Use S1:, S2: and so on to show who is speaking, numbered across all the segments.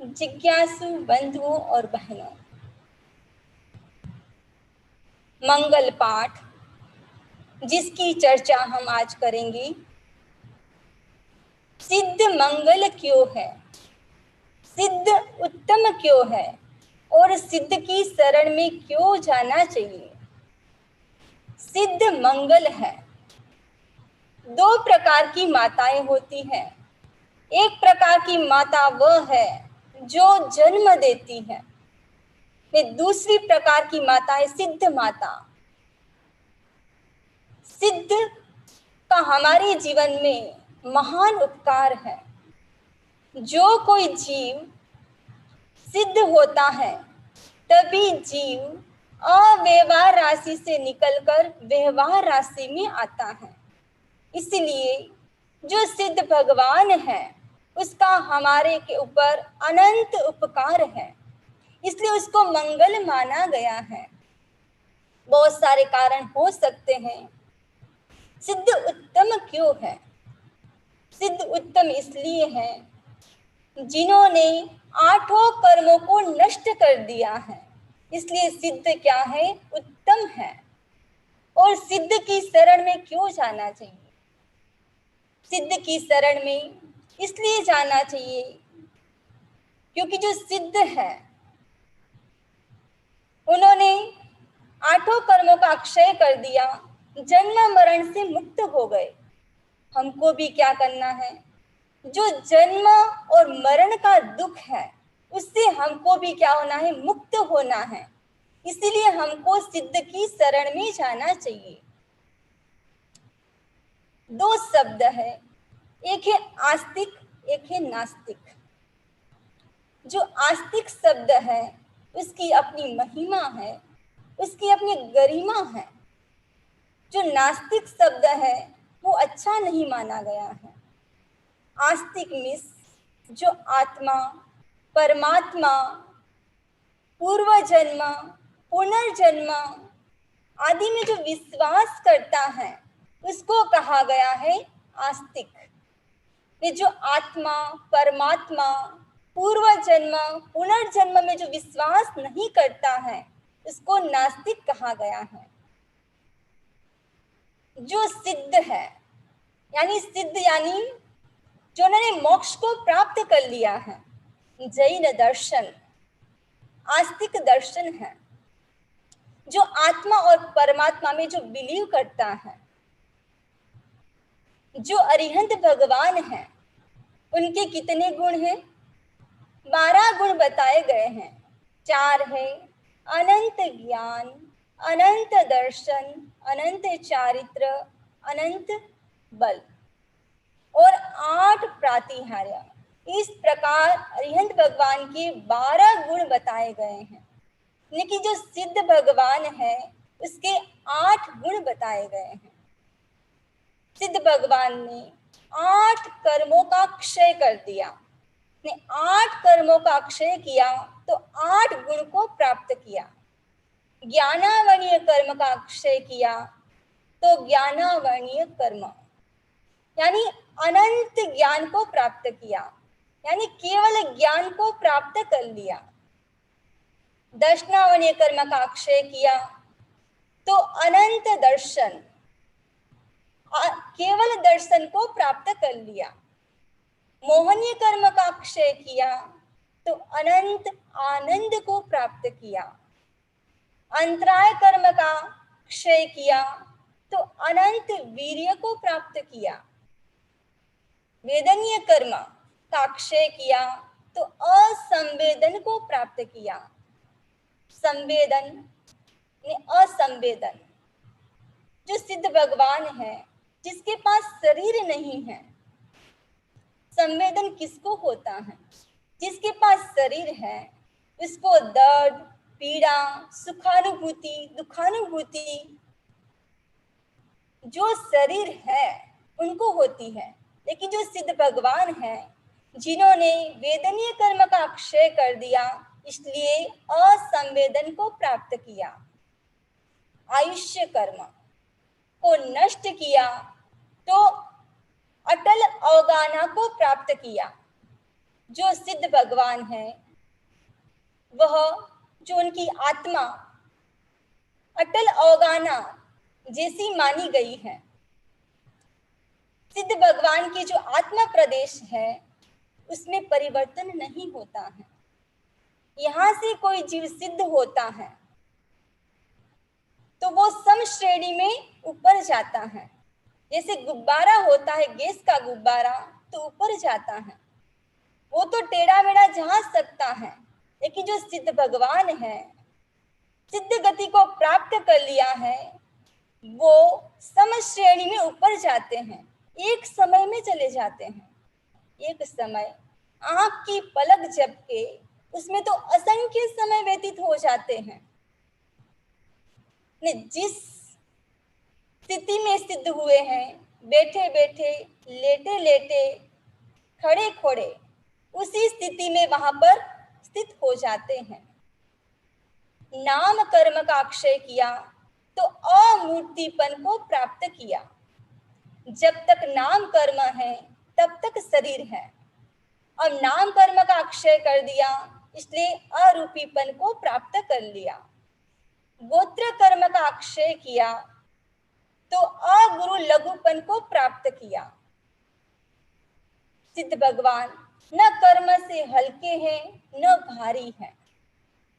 S1: जिज्ञासु बंधुओं और बहनों, मंगल पाठ जिसकी चर्चा हम आज करेंगे, सिद्ध मंगल क्यों है, सिद्ध उत्तम क्यों है और सिद्ध की शरण में क्यों जाना चाहिए। सिद्ध मंगल है। दो प्रकार की माताएं होती हैं। एक प्रकार की माता वह है जो जन्म देती है, दूसरी प्रकार की माता है सिद्ध माता। सिद्ध का हमारे जीवन में महान उपकार है। जो कोई जीव सिद्ध होता है तभी जीव अव्यवहार राशि से निकलकर व्यवहार राशि में आता है। इसलिए जो सिद्ध भगवान है उसका हमारे के ऊपर अनंत उपकार है, इसलिए उसको मंगल माना गया है। बहुत सारे कारण हो सकते हैं। सिद्ध उत्तम क्यों है? सिद्ध उत्तम इसलिए है जिन्होंने आठों कर्मों को नष्ट कर दिया है, इसलिए सिद्ध क्या है? उत्तम है। और सिद्ध की शरण में क्यों जाना चाहिए? सिद्ध की शरण में इसलिए जाना चाहिए क्योंकि जो सिद्ध है उन्होंने आठों कर्मों का अक्षय कर दिया, जन्म मरण से मुक्त हो गए। हमको भी क्या करना है? जो जन्म और मरण का दुख है उससे हमको भी क्या होना है? मुक्त होना है। इसीलिए हमको सिद्ध की शरण में जाना चाहिए। दो शब्द है, एक है आस्तिक, एक है नास्तिक। जो आस्तिक शब्द है उसकी अपनी महिमा है, उसकी अपनी गरिमा है। जो नास्तिक शब्द है वो अच्छा नहीं माना गया है। आस्तिक मीन्स जो आत्मा, परमात्मा, पूर्व जन्म, पुनर्जन्म आदि में जो विश्वास करता है उसको कहा गया है आस्तिक। ये जो आत्मा, परमात्मा, पूर्व जन्म, पुनर्जन्म में जो विश्वास नहीं करता है उसको नास्तिक कहा गया है। जो सिद्ध है यानी सिद्ध यानी जो उन्होंने मोक्ष को प्राप्त कर लिया है, जैन दर्शन आस्तिक दर्शन है। जो आत्मा और परमात्मा में जो बिलीव करता है, जो अरिहंत भगवान है, उनके कितने गुण हैं? 12 गुण बताए गए हैं। 4 है अनंत ज्ञान, अनंत दर्शन, अनंत चारित्र, अनंत बल और 8 प्रातिहार्य। इस प्रकार अरिहंत भगवान के 12 गुण बताए गए हैं। लेकिन जो सिद्ध भगवान है उसके 8 गुण बताए गए हैं। सिद्ध भगवान ने 8 कर्मों का क्षय कर दिया। ने 8 कर्मों का क्षय किया तो 8 गुण को प्राप्त किया। ज्ञानावरणीय कर्म का क्षय किया तो ज्ञानावरणीय कर्म यानी अनंत ज्ञान को प्राप्त किया, यानी केवल ज्ञान को प्राप्त कर लिया। दर्शनावरणीय कर्म का क्षय किया तो अनंत दर्शन, केवल दर्शन को प्राप्त कर लिया। मोहनीय कर्म का क्षय किया तो अनंत आनंद को प्राप्त किया। अंतराय कर्म का क्षय किया तो अनंत वीर्य को प्राप्त किया। वेदनीय कर्म का क्षय किया तो असंवेदन को प्राप्त किया। संवेदन ने असंवेदन। जो सिद्ध भगवान है जिसके पास शरीर नहीं है, संवेदन किसको होता है? जिसके पास शरीर है उसको दर्द, पीड़ा, सुखानुभूति, दुखानुभूति जो शरीर है उनको होती है। लेकिन जो सिद्ध भगवान है जिन्होंने वेदनीय कर्म का क्षय कर दिया, इसलिए असंवेदन को प्राप्त किया। आयुष्य कर्म को नष्ट किया तो अटल अवगाहना को प्राप्त किया। जो सिद्ध भगवान है वह, जो उनकी आत्मा अटल अवगाना जैसी मानी गई है, सिद्ध भगवान की जो आत्मा प्रदेश है उसमें परिवर्तन नहीं होता है। यहाँ से कोई जीव सिद्ध होता है तो वो सम श्रेणी में ऊपर जाता है। जैसे गुब्बारा होता है, गैस का गुब्बारा, तो ऊपर जाता है, वो तो टेढ़ा मेढ़ा जा सकता है, लेकिन जो सिद्ध भगवान है, सिद्ध गति को प्राप्त कर लिया है, वो सम श्रेणी में ऊपर जाते हैं, एक समय में चले जाते हैं। एक समय आंख की पलक झपके उसमें तो असंख्य समय व्यतीत हो जाते हैं। जिस स्थिति में सिद्ध हुए हैं, बैठे बैठे, लेटे लेटे, खड़े खड़े, उसी स्थिति में वहां पर स्थित हो जाते हैं। नाम कर्म का अक्षय किया तो अमूर्तिपन को प्राप्त किया। जब तक नाम कर्म है तब तक शरीर है, और नाम कर्म का अक्षय कर दिया इसलिए अरूपीपन को प्राप्त कर लिया। गोत्र कर्म का अक्षय किया तो अगुरु लघुपन को प्राप्त किया। सिद्ध भगवान न कर्म से हल्के हैं न भारी हैं,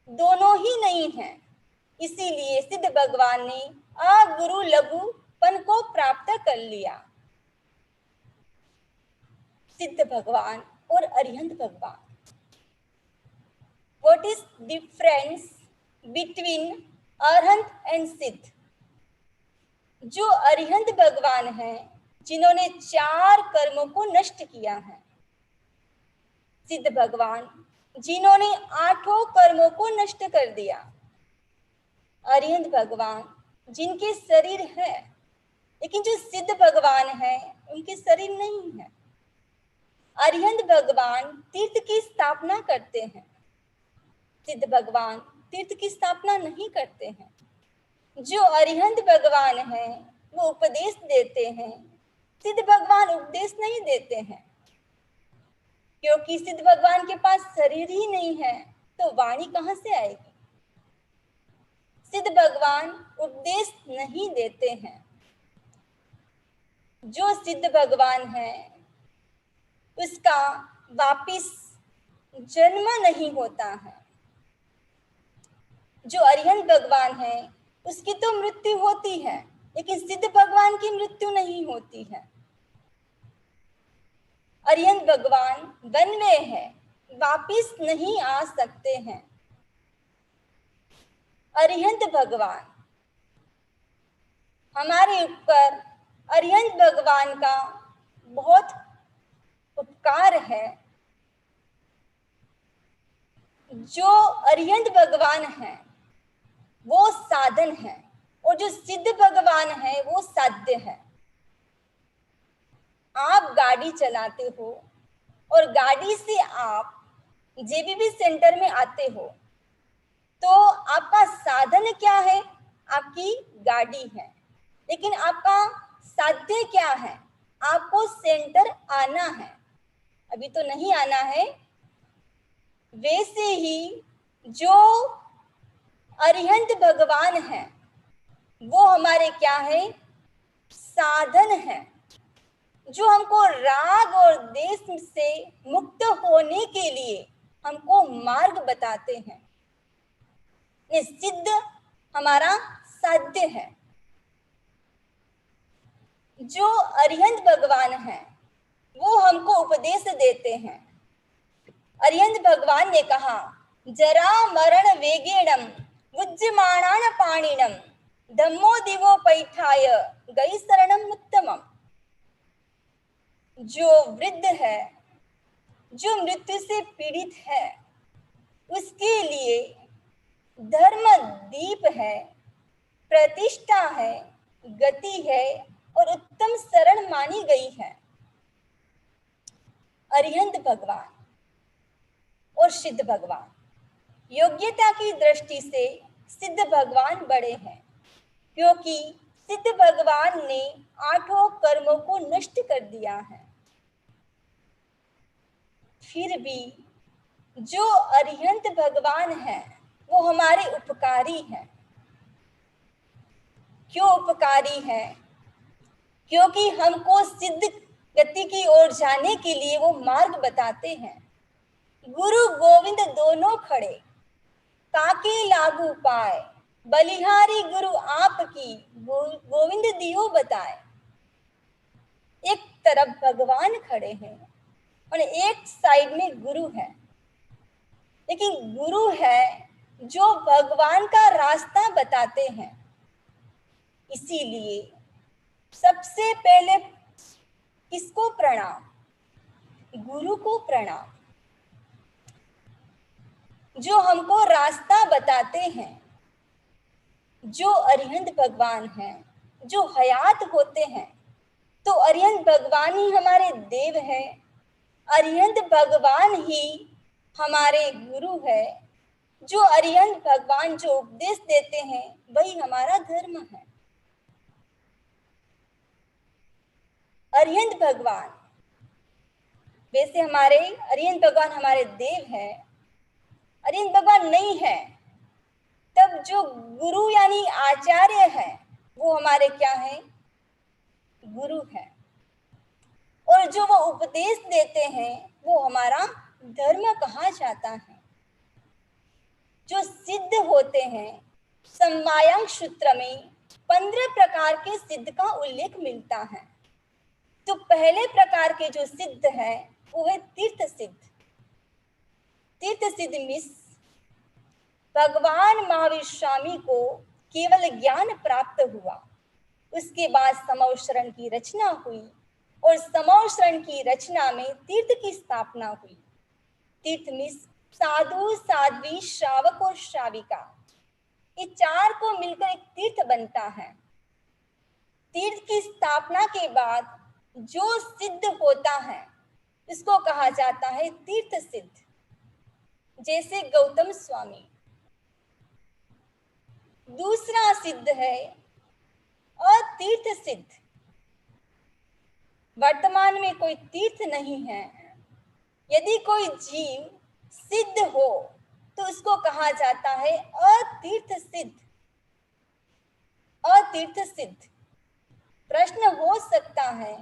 S1: दोनों ही नहीं है, इसीलिए सिद्ध भगवान ने अगुरु लघुपन को प्राप्त कर लिया। सिद्ध भगवान और अरिहंत भगवान, what is difference between Arhant and सिद्ध? जो अरिहंत भगवान हैं, जिन्होंने 4 कर्मों को नष्ट किया है। सिद्ध भगवान जिन्होंने 8 कर्मों को नष्ट कर दिया। अरिहंत भगवान जिनके शरीर है, लेकिन जो सिद्ध भगवान है उनके शरीर नहीं है। अरिहंत भगवान तीर्थ की स्थापना करते हैं, सिद्ध भगवान तीर्थ की स्थापना नहीं करते हैं। जो अरिहंत भगवान है वो उपदेश देते हैं, सिद्ध भगवान उपदेश नहीं देते हैं, क्योंकि सिद्ध भगवान के पास शरीर ही नहीं है तो वाणी कहाँ से आएगी। सिद्ध भगवान उपदेश नहीं देते हैं। जो सिद्ध भगवान है उसका वापिस जन्म नहीं होता है। जो अरिहंत भगवान है उसकी तो मृत्यु होती है, लेकिन सिद्ध भगवान की मृत्यु नहीं होती है। अरिहंत भगवान वन में है, वापिस नहीं आ सकते हैं। अरिहंत भगवान हमारे ऊपर, अरिहंत भगवान का बहुत उपकार है। जो अरिहंत भगवान है वो साधन है, और जो सिद्ध भगवान है वो साध्य है। आप गाड़ी चलाते हो और गाड़ी से आप जेबीबी सेंटर में आते हो, तो आपका साधन क्या है? आपकी गाड़ी है, लेकिन आपका साध्य क्या है? आपको सेंटर आना है, अभी तो नहीं आना है। वैसे ही जो अरिहंत भगवान है वो हमारे क्या है? साधन है, जो हमको राग और देश से मुक्त होने के लिए हमको मार्ग बताते हैं। सिद्ध हमारा साध्य है। जो अरिहंत भगवान है वो हमको उपदेश देते हैं। अरिहंत भगवान ने कहा, जरा मरण वेगेणम उज्जमाणान पाणिनम धम्मो दिवो पैठाय गई शरणम उत्तमम। जो वृद्ध है, जो मृत्यु से पीड़ित है, उसके लिए धर्म दीप है, प्रतिष्ठा है, गति है और उत्तम शरण मानी गई है। अरिहंत भगवान और सिद्ध भगवान, योग्यता की दृष्टि से सिद्ध भगवान बड़े हैं, क्योंकि सिद्ध भगवान ने 8 कर्मों को नष्ट कर दिया है। फिर भी जो अरिहंत भगवान है वो हमारे उपकारी हैं। क्यों उपकारी है? क्योंकि हमको सिद्ध गति की ओर जाने के लिए वो मार्ग बताते हैं। गुरु गोविंद दोनों खड़े, काके लागू पाए, बलिहारी गुरु आपकी, गोविंद दियो बताए। एक तरफ भगवान खड़े हैं और एक साइड में गुरु है, लेकिन गुरु है जो भगवान का रास्ता बताते हैं। इसीलिए सबसे पहले किसको प्रणाम? गुरु को प्रणाम, जो हमको रास्ता बताते हैं, जो अरिहंत भगवान हैं, जो हयात होते हैं। तो अरिहंत भगवान ही हमारे देव है, अरिहंत भगवान ही हमारे गुरु है। जो अरिहंत भगवान जो उपदेश देते हैं वही हमारा धर्म है। अरिहंत भगवान, वैसे हमारे अरिहंत भगवान हमारे देव है। अरिहंत भगवान नहीं है तब जो गुरु यानी आचार्य है वो हमारे क्या है? गुरु है। और जो वो उपदेश देते हैं वो हमारा धर्म कहा जाता है। जो सिद्ध होते हैं, समवायांग सूत्र में 15 प्रकार के सिद्ध का उल्लेख मिलता है। तो पहले प्रकार के जो सिद्ध है वो है तीर्थ सिद्ध। तीर्थ सिद्ध मीन्स भगवान महावीर स्वामी को केवल ज्ञान प्राप्त हुआ, उसके बाद समवशरण की रचना हुई और समवशरण की रचना में तीर्थ की स्थापना हुई। तीर्थ मीन्स साधु, साध्वी, श्रावक और श्राविका, ये चार को मिलकर एक तीर्थ बनता है। तीर्थ की स्थापना के बाद जो सिद्ध होता है इसको कहा जाता है तीर्थ सिद्ध। जैसे गौतम स्वामी। दूसरा सिद्ध है अतीर्थ सिद्ध। वर्तमान में कोई तीर्थ नहीं है। यदि कोई जीव सिद्ध हो तो उसको कहा जाता है अतीर्थ सिद्ध। अतीर्थ सिद्ध। प्रश्न हो सकता है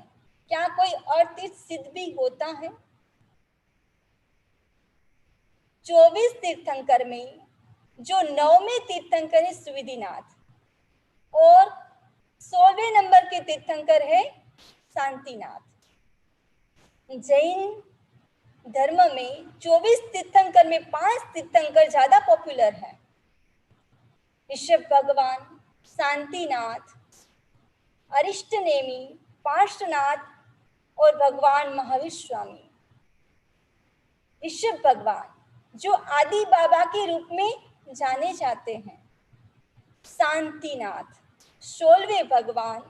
S1: क्या कोई अतीर्थ सिद्ध भी होता है? 24 तीर्थंकर में जो 9वें तीर्थंकर है सुविधिनाथ और 16वें नंबर के तीर्थंकर है शांतिनाथ। जैन धर्म में 24 तीर्थंकर में 5 तीर्थंकर ज्यादा पॉपुलर है। ऋषभ भगवान, शांतिनाथ, अरिष्टनेमी, पार्श्वनाथ और भगवान महावीर स्वामी। ऋषभ भगवान जो आदि बाबा के रूप में जाने जाते हैं। शांतिनाथ 16वें भगवान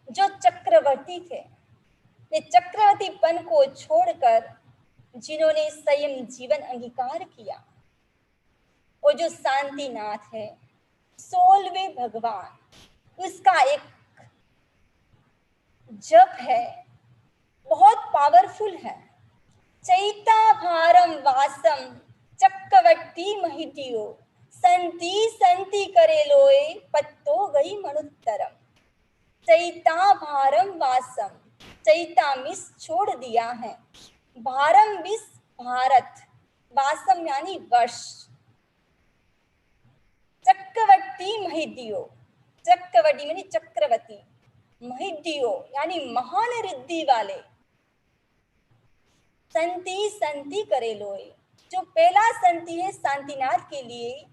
S1: जो चक्रवर्ती थे। ये चक्रवर्तीपन को छोड़कर जिन्होंने संयम जीवन अंगीकार किया। और जो शांतिनाथ है 16वें भगवान, उसका एक जप है बहुत पावरफुल है। चैता भारम वासम चक्रवर्ती महिटियो संति संति करे लोए पत्तो गई मनुत्तरम। चैता भारम वासम, चैता मिस छोड़ दिया है, भारम मिस भारत, वासम यानी वर्ष। चक्रवर्ती महिडियो, चक्रवर्ती यानी चक्रवर्ती, महिडियो यानी महान रिद्धि वाले। संति संति करे लोए, जो पहला संति है शांतिनाथ के लिए,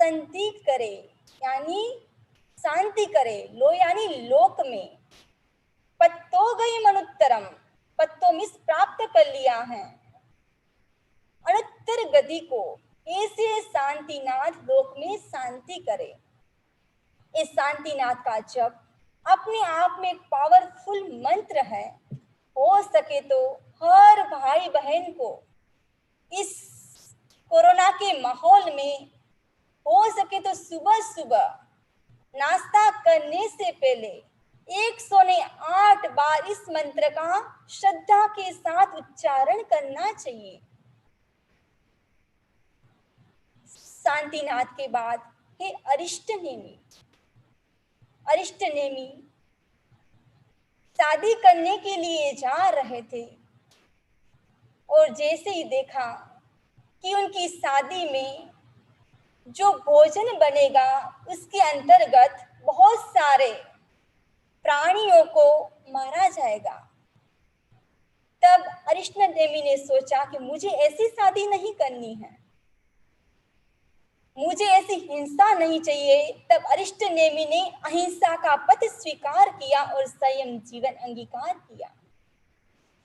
S1: संति करे यानी शांति करे, लो यानी लोक में, पत्तो गई मनुत्तरम, पत्तो मिस प्राप्त कर लिया है, अनुत्तर गति को। ऐसे शांतिनाथ लोक में शांति करे। इस शांतिनाथ का जप अपने आप में एक पावरफुल मंत्र है। हो सके तो हर भाई बहन को इस कोरोना के माहौल में हो सके तो सुबह सुबह नाश्ता करने से पहले 108 बार इस मंत्र का श्रद्धा के साथ उच्चारण करना चाहिए। शांतिनाथ के बाद हे अरिष्ट नेमी। अरिष्ट नेमी शादी करने के लिए जा रहे थे और जैसे ही देखा कि उनकी शादी में जो भोजन बनेगा उसके अंतर्गत बहुत सारे प्राणियों को मारा जाएगा, तब अरिष्ट नेमी ने सोचा कि मुझे ऐसी शादी नहीं करनी है, मुझे ऐसी हिंसा नहीं चाहिए। तब अरिष्ट नेमी ने अहिंसा का पथ स्वीकार किया और संयम जीवन अंगीकार किया।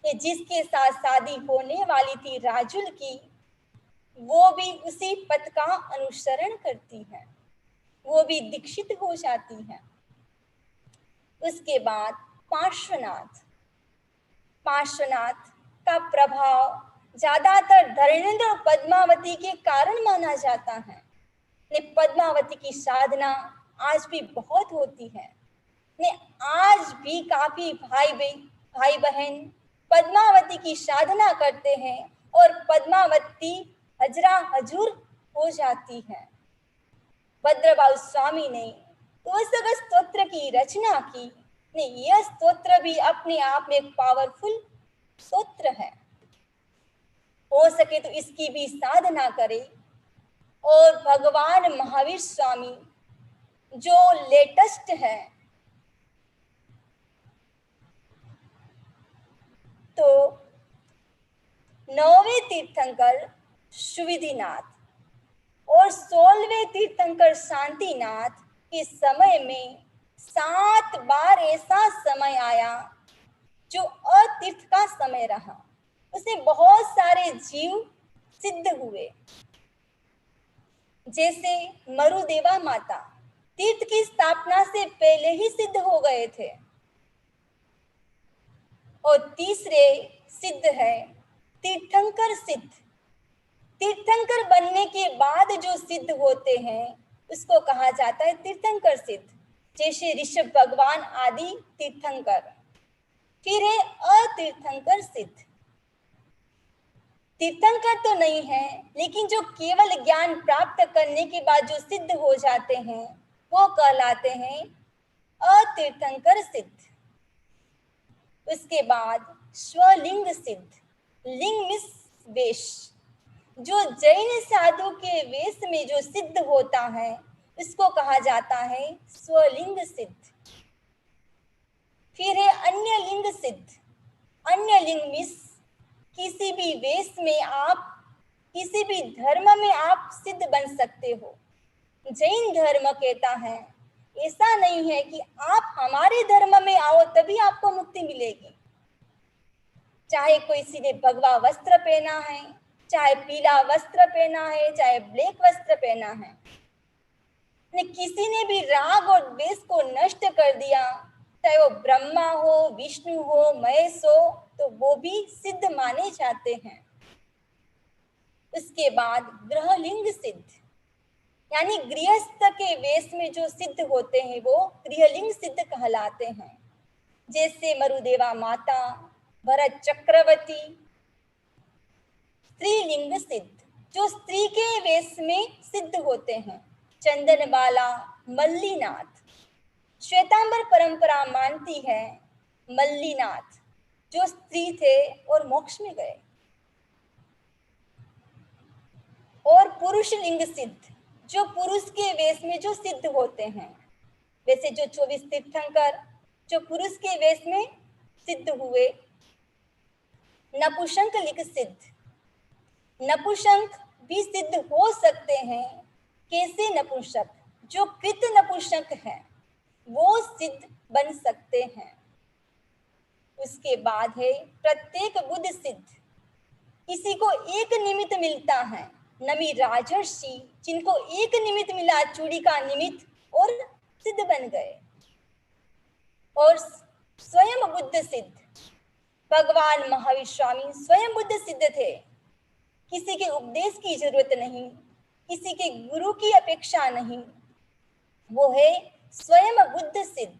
S1: ये जिसके साथ शादी होने वाली थी राजुल की, वो भी उसी पथ का अनुसरण करती है, वो भी दीक्षित हो जाती है। उसके बाद पार्श्वनाथ का प्रभाव ज्यादातर धर्मेंद्र और पद्मावती के कारण माना जाता है। पद्मावती की साधना आज भी बहुत होती है। आज भी काफी भाई बहन पद्मावती की साधना करते हैं और पद्मावती हजरा हजूर हो जाती है। भद्रबाहु स्वामी ने तुलसी स्तोत्र की रचना की। यह स्तोत्र भी अपने आप में एक पावरफुल स्तोत्र है। हो सके तो इसकी भी साधना करें। और भगवान महावीर स्वामी जो लेटेस्ट है, तो 9वें तीर्थंकर सुविधिनाथ और 16वें तीर्थंकर शांतिनाथ के समय में 7 बार ऐसा समय आया जो अतीर्थ का समय रहा। उसमें बहुत सारे जीव सिद्ध हुए, जैसे मरुदेवा माता तीर्थ की स्थापना से पहले ही सिद्ध हो गए थे। और तीसरे सिद्ध है तीर्थंकर सिद्ध। तीर्थंकर बनने के बाद जो सिद्ध होते हैं उसको कहा जाता है तीर्थंकर सिद्ध, जैसे ऋषभ भगवान आदि तीर्थंकर। फिर है अतीर्थंकर सिद्ध। तीर्थंकर तो नहीं है, लेकिन जो केवल ज्ञान प्राप्त करने के बाद जो सिद्ध हो जाते हैं वो कहलाते हैं अतीर्थंकर सिद्ध। उसके बाद स्वलिंग सिद्ध, लिंग मिस वेश, जो जैन साधु के वेश में जो सिद्ध होता है इसको कहा जाता है स्वलिंग सिद्ध। फिर है अन्य लिंग सिद्ध। अन्य लिंग मिस किसी भी वेश में आप, किसी भी धर्म में आप सिद्ध बन सकते हो। जैन धर्म कहता है ऐसा नहीं है कि आप हमारे धर्म में आओ तभी आपको मुक्ति मिलेगी। चाहे कोई सीधे भगवा वस्त्र पहना है, चाहे पीला वस्त्र पहना है, चाहे ब्लैक वस्त्र पहना है, किसी ने भी राग और द्वेष को नष्ट कर दिया, चाहे वो ब्रह्मा हो, विष्णु हो, महेश हो, तो वो भी सिद्ध माने जाते हैं। उसके बाद गृहलिंग सिद्ध, यानी गृहस्थ के वेश में जो सिद्ध होते हैं वो गृहलिंग सिद्ध कहलाते हैं। जैसे मरुदेवा माता, भरत चक्रवर्ती। स्त्रीलिंग सिद्ध, जो स्त्री के वेश में सिद्ध होते हैं, चंदनबाला, मल्लीनाथ। श्वेतांबर परंपरा मानती है मल्लीनाथ जो स्त्री थे और मोक्ष में गए। और पुरुष लिंग सिद्ध, जो पुरुष के वेश में जो सिद्ध होते हैं, वैसे जो 24 तीर्थंकर जो पुरुष के वेश में सिद्ध हुए। नपुंसक लिंग सिद्ध, नपुंसक भी सिद्ध हो सकते हैं। कैसे नपुंसक? जो कृत नपुंसक है वो सिद्ध बन सकते हैं। उसके बाद है प्रत्येक बुद्ध सिद्ध, किसी को एक निमित्त मिलता है। नमी राजर्षि जिनको एक निमित्त मिला, चूड़ी का निमित्त, और सिद्ध बन गए। और स्वयं बुद्ध सिद्ध, भगवान महावीर स्वामी स्वयं बुद्ध सिद्ध थे। किसी के उपदेश की जरूरत नहीं, किसी के गुरु की अपेक्षा नहीं, वो है स्वयं बुद्ध सिद्ध।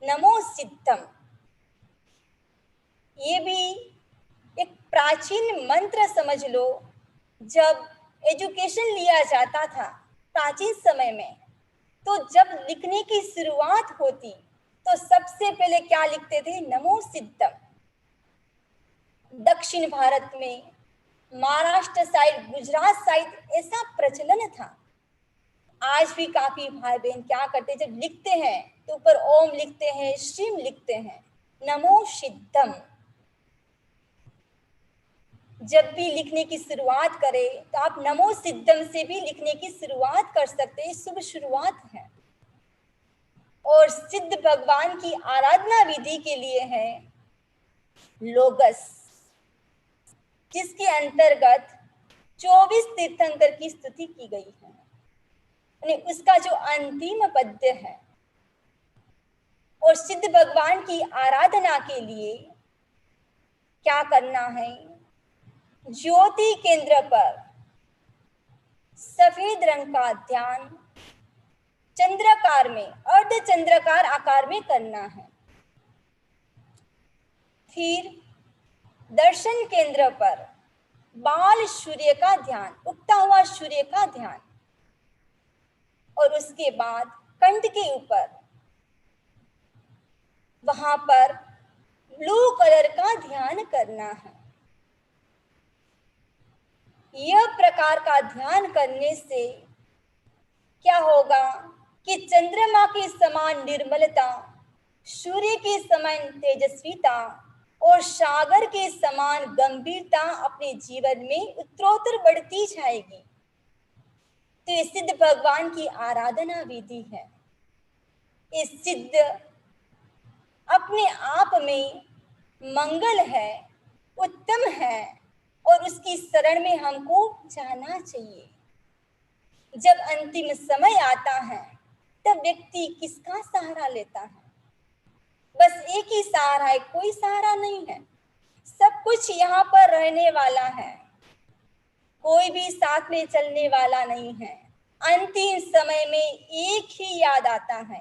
S1: नमो सिद्धम, ये भी एक प्राचीन मंत्र समझ लो। जब एजुकेशन लिया जाता था प्राचीन समय में, तो जब लिखने की शुरुआत होती तो सबसे पहले क्या लिखते थे? नमो सिद्धम। दक्षिण भारत में, महाराष्ट्र साइड, गुजरात साइड ऐसा प्रचलन था। आज भी काफी भाई बहन क्या करते, जब लिखते हैं तो ऊपर ओम लिखते हैं, श्रीम लिखते हैं, नमो सिद्धम। जब भी लिखने की शुरुआत करें तो आप नमो सिद्धम से भी लिखने की शुरुआत कर सकते हैं, शुभ शुरुआत है। और सिद्ध भगवान की आराधना विधि के लिए है लोगस, जिसके अंतर्गत 24 तीर्थंकर की स्तुति की गई है। उसका जो अंतिम पद्य है, और सिद्ध भगवान की आराधना के लिए क्या करना है? ज्योति केंद्र पर सफेद रंग का ध्यान चंद्राकार में, अर्ध चंद्राकार आकार में करना है। फिर दर्शन केंद्र पर बाल सूर्य का ध्यान, उगता हुआ सूर्य का ध्यान, और उसके बाद कंठ के ऊपर वहां पर ब्लू कलर का ध्यान करना है। यह प्रकार का ध्यान करने से क्या होगा कि चंद्रमा के समान निर्मलता, सूर्य के समान तेजस्वीता और सागर के समान गंभीरता अपने जीवन में उत्तरोत्तर बढ़ती जाएगी। तो ये सिद्ध भगवान की आराधना विधि है। ये सिद्ध अपने आप में मंगल है, उत्तम है, और उसकी शरण में हमको जाना चाहिए। जब अंतिम समय आता है तब व्यक्ति किसका सहारा लेता है? बस एक ही सहारा है, कोई सहारा नहीं है। सब कुछ यहाँ पर रहने वाला है, कोई भी साथ में चलने वाला नहीं है। अंतिम समय में एक ही याद आता है,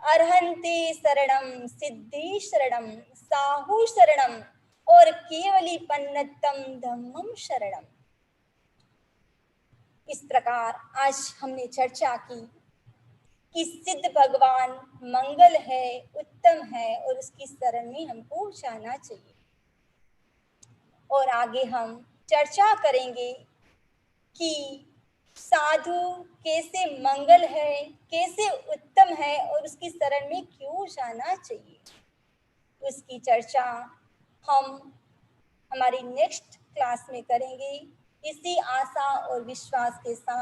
S1: अर्हन्ते शरणम सिद्धि शरणम साहु शरणम और केवली पन्नतम धम्मम शरणम। इस प्रकार आज हमने चर्चा की कि सिद्ध भगवान मंगल है, उत्तम है, और उसकी शरण में हमको जाना चाहिए। और आगे हम चर्चा करेंगे कि साधु कैसे मंगल है, कैसे उत्तम है, और उसकी शरण में क्यों जाना चाहिए। उसकी चर्चा हम हमारी नेक्स्ट क्लास में करेंगे, इसी आशा और विश्वास के साथ।